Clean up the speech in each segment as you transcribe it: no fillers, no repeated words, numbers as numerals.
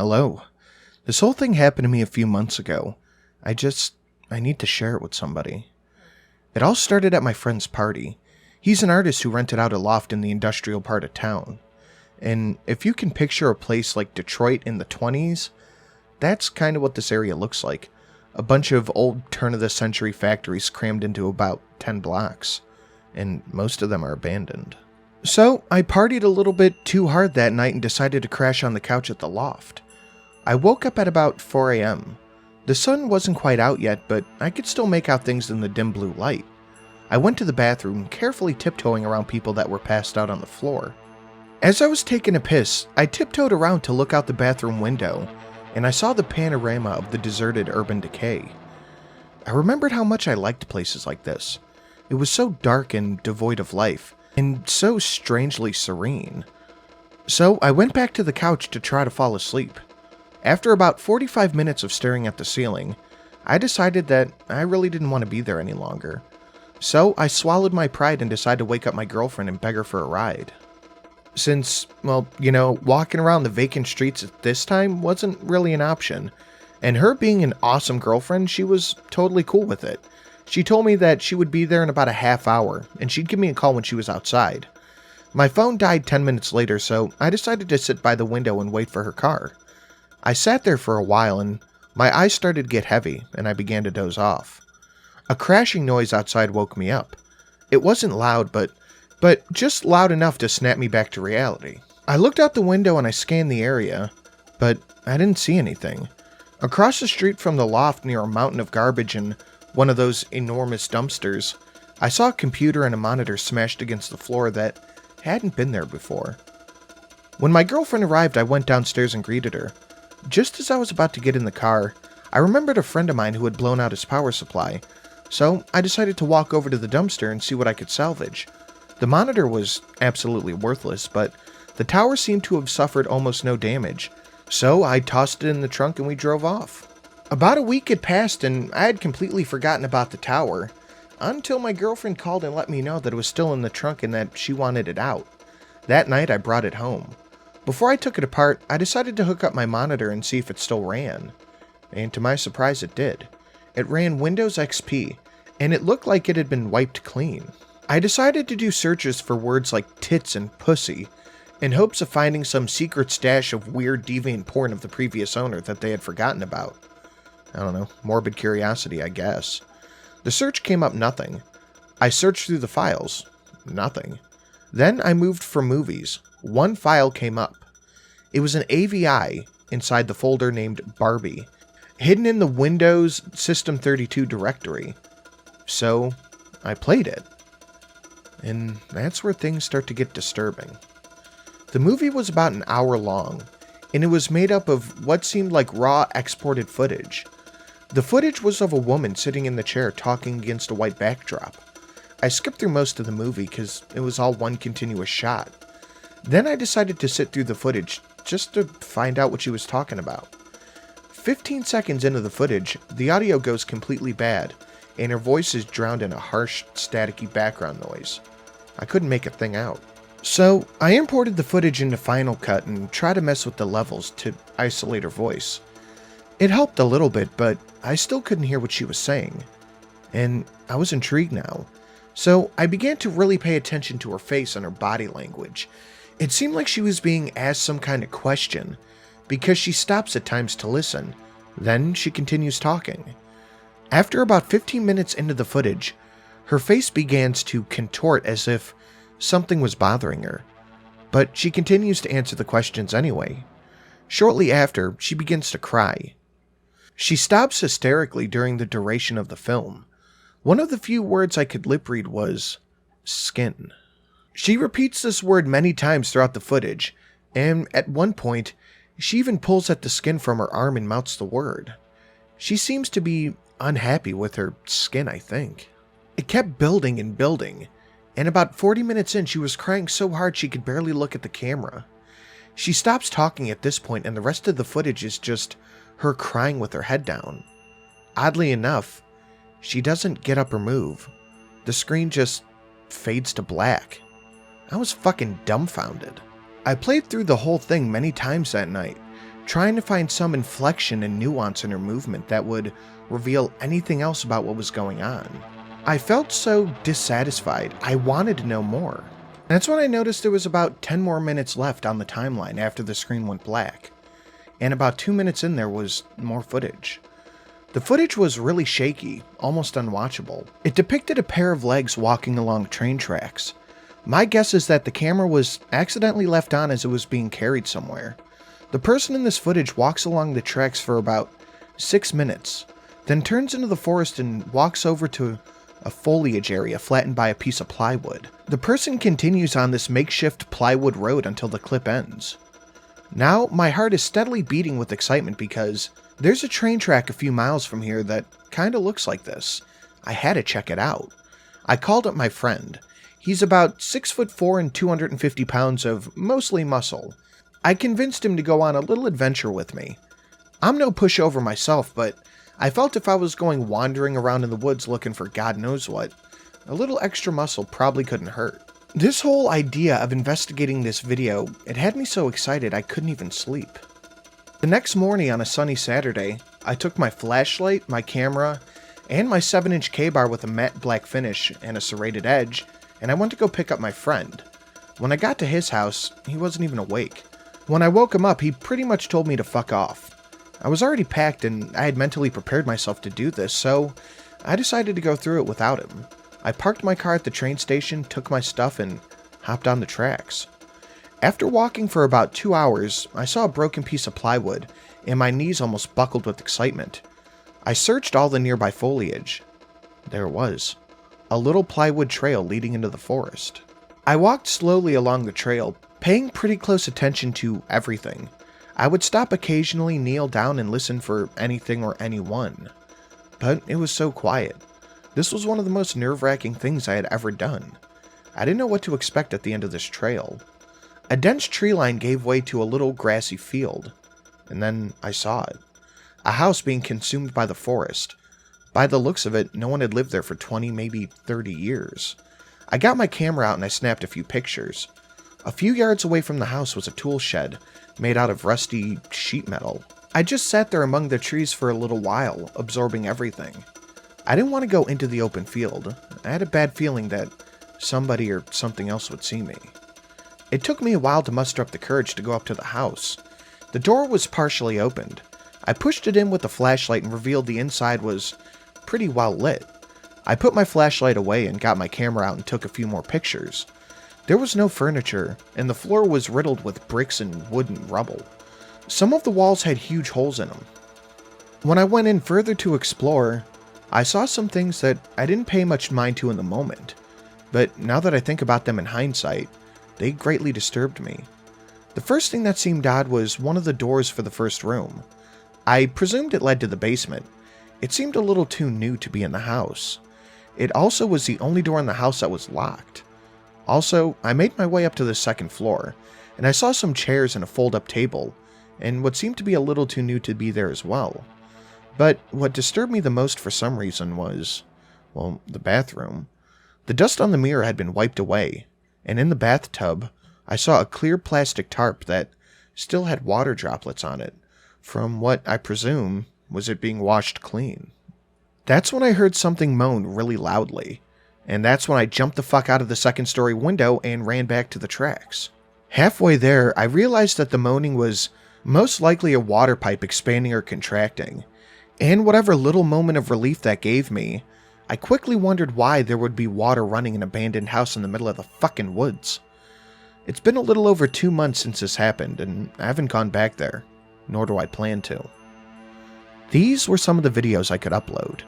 hello. This whole thing happened to me a few months ago. I need to share it with somebody. It all started at my friend's party. He's an artist who rented out a loft in the industrial part of town. And if you can picture a place like Detroit in the 20s, that's kind of what this area looks like. A bunch of old turn-of-the-century factories crammed into about 10 blocks. And most of them are abandoned. So, I partied a little bit too hard that night and decided to crash on the couch at the loft. I woke up at about 4 a.m. The sun wasn't quite out yet, but I could still make out things in the dim blue light. I went to the bathroom, carefully tiptoeing around people that were passed out on the floor. As I was taking a piss, I tiptoed around to look out the bathroom window, and I saw the panorama of the deserted urban decay. I remembered how much I liked places like this. It was so dark and devoid of life, and so strangely serene. So I went back to the couch to try to fall asleep. After about 45 minutes of staring at the ceiling, I decided that I really didn't want to be there any longer. So I swallowed my pride and decided to wake up my girlfriend and beg her for a ride. Since, walking around the vacant streets at this time wasn't really an option, and her being an awesome girlfriend, she was totally cool with it. She told me that she would be there in about a half hour, and she'd give me a call when she was outside. My phone died 10 minutes later, so I decided to sit by the window and wait for her car. I sat there for a while, and my eyes started to get heavy, and I began to doze off. A crashing noise outside woke me up. It wasn't loud, but just loud enough to snap me back to reality. I looked out the window and I scanned the area, but I didn't see anything. Across the street from the loft near a mountain of garbage and one of those enormous dumpsters, I saw a computer and a monitor smashed against the floor that hadn't been there before. When my girlfriend arrived, I went downstairs and greeted her. Just as I was about to get in the car, I remembered a friend of mine who had blown out his power supply, so I decided to walk over to the dumpster and see what I could salvage. The monitor was absolutely worthless, but the tower seemed to have suffered almost no damage, so I tossed it in the trunk and we drove off. About a week had passed and I had completely forgotten about the tower, until my girlfriend called and let me know that it was still in the trunk and that she wanted it out. That night I brought it home. Before I took it apart, I decided to hook up my monitor and see if it still ran. And to my surprise it did. It ran Windows XP, and it looked like it had been wiped clean. I decided to do searches for words like tits and pussy, in hopes of finding some secret stash of weird deviant porn of the previous owner that they had forgotten about. I don't know, morbid curiosity, I guess. The search came up nothing. I searched through the files. Nothing. Then I moved for movies. One file came up. It was an AVI inside the folder named Barbie, hidden in the Windows System 32 directory. So I played it. And that's where things start to get disturbing. The movie was about an hour long, and it was made up of what seemed like raw exported footage. The footage was of a woman sitting in the chair talking against a white backdrop. I skipped through most of the movie because it was all one continuous shot. Then I decided to sit through the footage just to find out what she was talking about. 15 seconds into the footage, the audio goes completely bad, and her voice is drowned in a harsh, staticky background noise. I couldn't make a thing out. So I imported the footage into Final Cut and tried to mess with the levels to isolate her voice. It helped a little bit, but I still couldn't hear what she was saying. And I was intrigued now. So I began to really pay attention to her face and her body language. It seemed like she was being asked some kind of question, because she stops at times to listen. Then she continues talking. After about 15 minutes into the footage, her face begins to contort as if something was bothering her. But she continues to answer the questions anyway. Shortly after, she begins to cry. She stops hysterically during the duration of the film. One of the few words I could lip read was skin. She repeats this word many times throughout the footage, and at one point, she even pulls at the skin from her arm and mouths the word. She seems to be unhappy with her skin, I think. It kept building and building, and about 40 minutes in, she was crying so hard she could barely look at the camera. She stops talking at this point, and the rest of the footage is just her crying with her head down. Oddly enough, she doesn't get up or move. The screen just fades to black. I was fucking dumbfounded. I played through the whole thing many times that night, trying to find some inflection and nuance in her movement that would reveal anything else about what was going on. I felt so dissatisfied, I wanted to know more. That's when I noticed there was about 10 more minutes left on the timeline after the screen went black, and about 2 minutes in there was more footage. The footage was really shaky, almost unwatchable. It depicted a pair of legs walking along train tracks. My guess is that the camera was accidentally left on as it was being carried somewhere. The person in this footage walks along the tracks for about 6 minutes, then turns into the forest and walks over to a foliage area flattened by a piece of plywood. The person continues on this makeshift plywood road until the clip ends. Now, my heart is steadily beating with excitement because there's a train track a few miles from here that kinda looks like this. I had to check it out. I called up my friend. He's about 6'4" and 250 pounds of mostly muscle. I convinced him to go on a little adventure with me. I'm no pushover myself, but I felt if I was going wandering around in the woods looking for God knows what, a little extra muscle probably couldn't hurt. This whole idea of investigating this video, it had me so excited I couldn't even sleep. The next morning on a sunny Saturday, I took my flashlight, my camera, and my 7-inch K-bar with a matte black finish and a serrated edge, and I went to go pick up my friend. When I got to his house, he wasn't even awake. When I woke him up, he pretty much told me to fuck off. I was already packed and I had mentally prepared myself to do this, so I decided to go through it without him. I parked my car at the train station, took my stuff, and hopped on the tracks. After walking for about 2 hours, I saw a broken piece of plywood, and my knees almost buckled with excitement. I searched all the nearby foliage. There it was. A little plywood trail leading into the forest. I walked slowly along the trail, paying pretty close attention to everything. I would stop occasionally, kneel down, and listen for anything or anyone. But it was so quiet. This was one of the most nerve-wracking things I had ever done. I didn't know what to expect at the end of this trail. A dense tree line gave way to a little grassy field, and then I saw it. A house being consumed by the forest. By the looks of it, no one had lived there for 20, maybe 30 years. I got my camera out and I snapped a few pictures. A few yards away from the house was a tool shed, made out of rusty sheet metal. I just sat there among the trees for a little while, absorbing everything. I didn't want to go into the open field. I had a bad feeling that somebody or something else would see me. It took me a while to muster up the courage to go up to the house. The door was partially opened. I pushed it in with the flashlight and revealed the inside was pretty well lit. I put my flashlight away and got my camera out and took a few more pictures. There was no furniture, and the floor was riddled with bricks and wood and rubble. Some of the walls had huge holes in them. When I went in further to explore, I saw some things that I didn't pay much mind to in the moment, but now that I think about them in hindsight, they greatly disturbed me. The first thing that seemed odd was one of the doors for the first room. I presumed it led to the basement. It seemed a little too new to be in the house. It also was the only door in the house that was locked. Also, I made my way up to the second floor, and I saw some chairs and a fold-up table, and what seemed to be a little too new to be there as well. But what disturbed me the most for some reason was, well, the bathroom. The dust on the mirror had been wiped away, and in the bathtub, I saw a clear plastic tarp that still had water droplets on it, from what I presume was it being washed clean. That's when I heard something moan really loudly, and that's when I jumped the fuck out of the second-story window and ran back to the tracks. Halfway there, I realized that the moaning was most likely a water pipe expanding or contracting, and whatever little moment of relief that gave me, I quickly wondered why there would be water running in an abandoned house in the middle of the fucking woods. It's been a little over 2 months since this happened, and I haven't gone back there, nor do I plan to. These were some of the videos I could upload.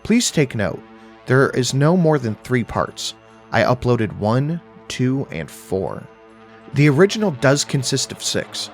Please take note, there is no more than 3 parts. I uploaded 1, 2, and 4. The original does consist of 6.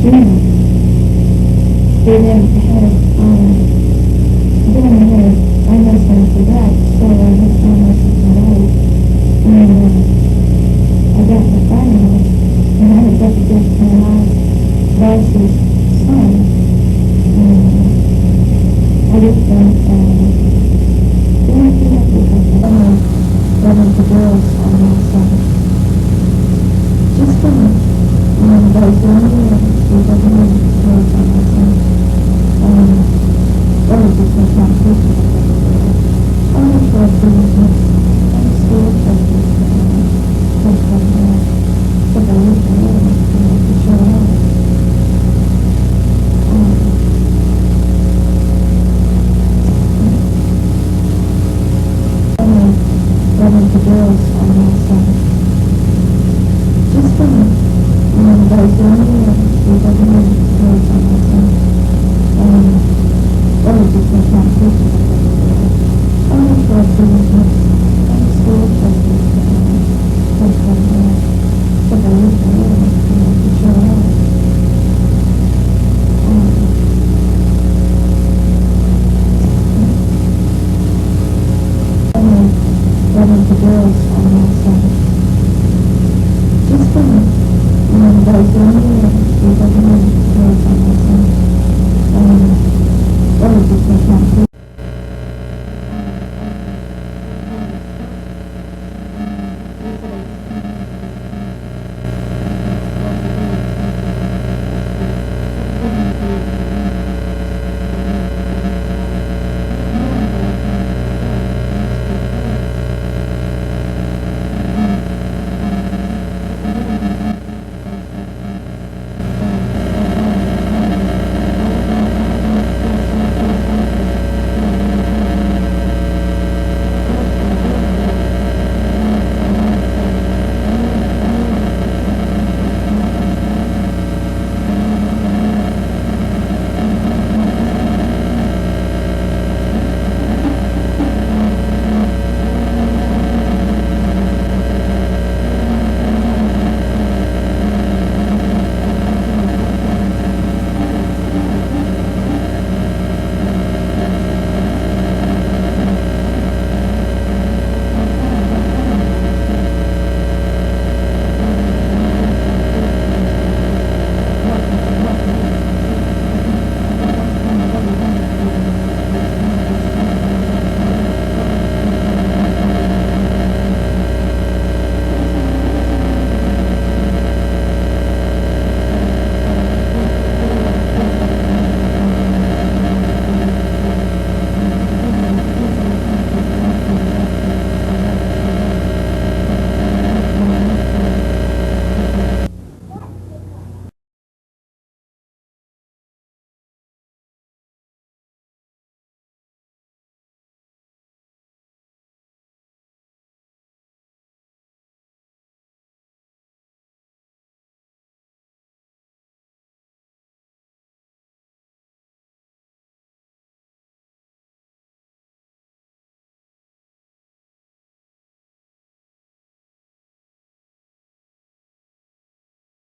Yeah. They then had, then I had, I must have forgot, so I had found myself some light, and, I got the firehouse, and I was up against my last boss's son, and, I just went, then I came up with like, one of the girls on my side. Just funny. But it's only she doesn't have girls on my side. That was just my conversation. I'm not sure if it was much. I'm still affected. But I wish I was to show up. One of the girls on my side. Just funny. But it's only she doesn't have